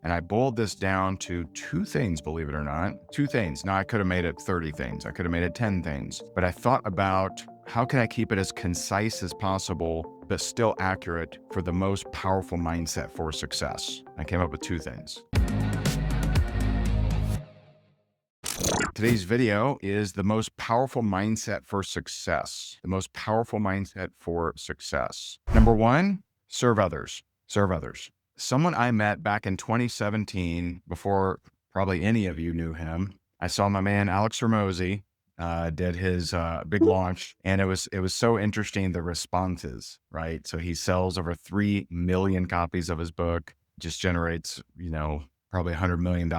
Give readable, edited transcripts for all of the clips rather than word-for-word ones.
And I boiled this down to two things, believe it or not. Two things. Now, I could have made it 30 things. I could have made it 10 things. But I thought about how can I keep it as concise as possible, but still accurate for the most powerful mindset for success. I came up with two things. Today's video is the most powerful mindset for success. The most powerful mindset for success. Number one, serve others. Serve others. Someone I met back in 2017, before probably any of you knew him. I saw my man Alex Ramosi did his big launch, and it was so interesting, the responses, right? So he sells over 3 million copies of his book, just generates, probably $100 million.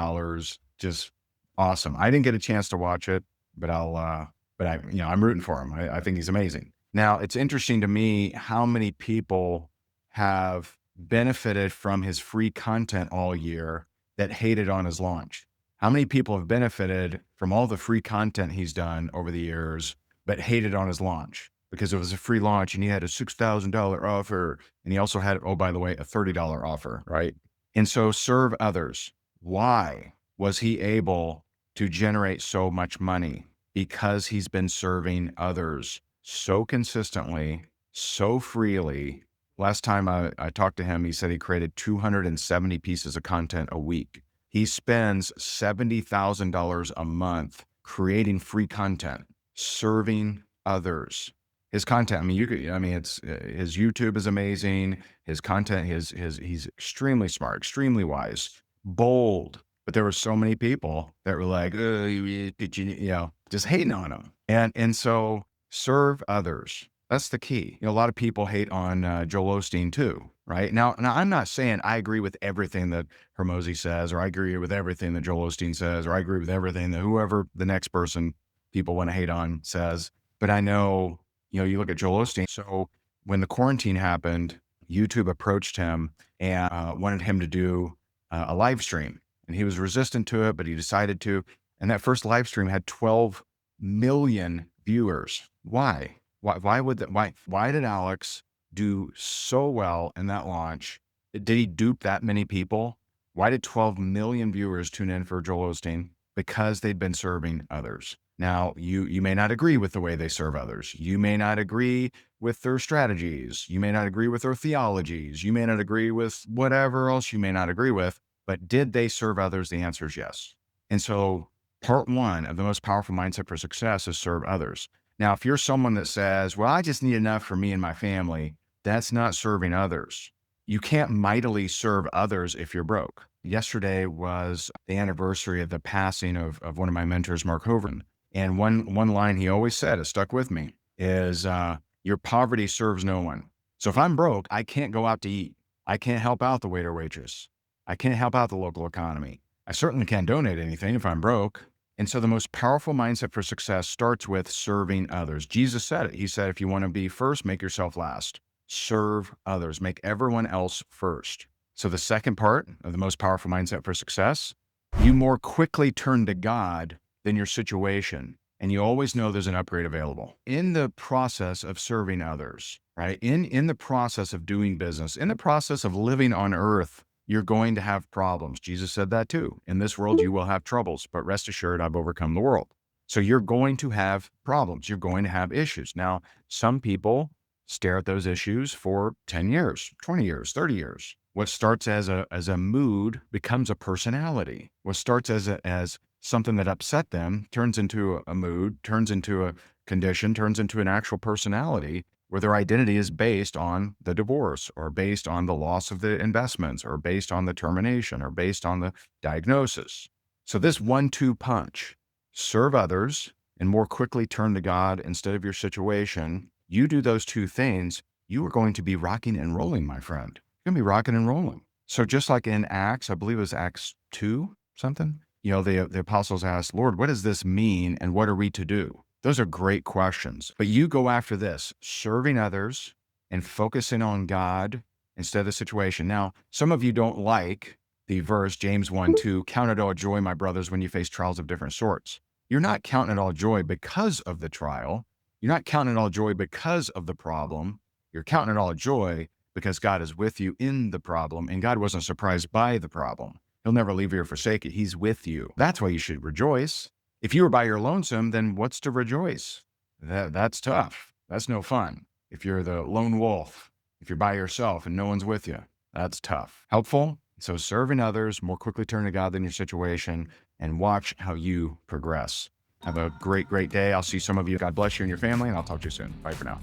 Just awesome. I didn't get a chance to watch it, but I'm rooting for him. I think he's amazing. Now, it's interesting to me how many people have benefited from his free content all year that hated on his launch. How many people have benefited from all the free content he's done over the years, but hated on his launch because it was a free launch and he had a $6,000 offer. And he also had, oh, by the way, a $30 offer, right? And so serve others. Why was he able to generate so much money? Because he's been serving others so consistently, so freely. Last time I talked to him, he said he created 270 pieces of content a week. He spends $70,000 a month creating free content, serving others. His content, it's his YouTube is amazing. His content, he's extremely smart, extremely wise, bold. But there were so many people that were like, just hating on him. And so serve others. That's the key. A lot of people hate on Joel Osteen too, right? Now, I'm not saying I agree with everything that Hormozi says, or I agree with everything that Joel Osteen says, or I agree with everything that whoever the next person people want to hate on says. But I know, you look at Joel Osteen. So when the quarantine happened, YouTube approached him and wanted him to do a live stream. And he was resistant to it, but he decided to. And that first live stream had 12 million viewers. Why? Why did Alex do so well in that launch? Did he dupe that many people? Why did 12 million viewers tune in for Joel Osteen? Because they'd been serving others. Now, you may not agree with the way they serve others. You may not agree with their strategies. You may not agree with their theologies. You may not agree with whatever else you may not agree with. But did they serve others? The answer is yes. And so part one of the most powerful mindset for success is serve others. Now, if you're someone that says, well, I just need enough for me and my family, that's not serving others. You can't mightily serve others if you're broke. Yesterday was the anniversary of the passing of one of my mentors, Mark Hovind. And one line he always said, it stuck with me, is your poverty serves no one. So if I'm broke, I can't go out to eat. I can't help out the waiter waitress. I can't help out the local economy. I certainly can't donate anything if I'm broke. And so the most powerful mindset for success starts with serving others. Jesus said it. He said, if you want to be first, make yourself last. Serve others. Make everyone else first. So the second part of the most powerful mindset for success, you more quickly turn to God than your situation. And you always know there's an upgrade available. In the process of serving others, right? In the process of doing business, in the process of living on earth, you're going to have problems. Jesus said that too. In this world, you will have troubles, but rest assured, I've overcome the world. So you're going to have problems. You're going to have issues. Now, some people stare at those issues for 10 years, 20 years, 30 years. What starts as a mood becomes a personality. What starts as something that upset them turns into a mood, turns into a condition, turns into an actual personality, where their identity is based on the divorce, or based on the loss of the investments, or based on the termination, or based on the diagnosis. So this 1-2 punch, serve others and more quickly turn to God instead of your situation. You do those two things, you are going to be rocking and rolling, my friend. You're going to be rocking and rolling. So just like in Acts, I believe it was Acts 2 something, the apostles asked, Lord, what does this mean and what are we to do? Those are great questions, but you go after this, serving others and focusing on God instead of the situation. Now, some of you don't like the verse, James 1:2, count it all joy, my brothers, when you face trials of different sorts. You're not counting it all joy because of the trial. You're not counting it all joy because of the problem. You're counting it all joy because God is with you in the problem, and God wasn't surprised by the problem. He'll never leave you or forsake you. He's with you. That's why you should rejoice. If you were by your lonesome, then what's to rejoice? That's tough. That's no fun. If you're the lone wolf, if you're by yourself and no one's with you, that's tough. Helpful? So serving others, more quickly turn to God than your situation, and watch how you progress. Have a great, great day. I'll see some of you. God bless you and your family, and I'll talk to you soon. Bye for now.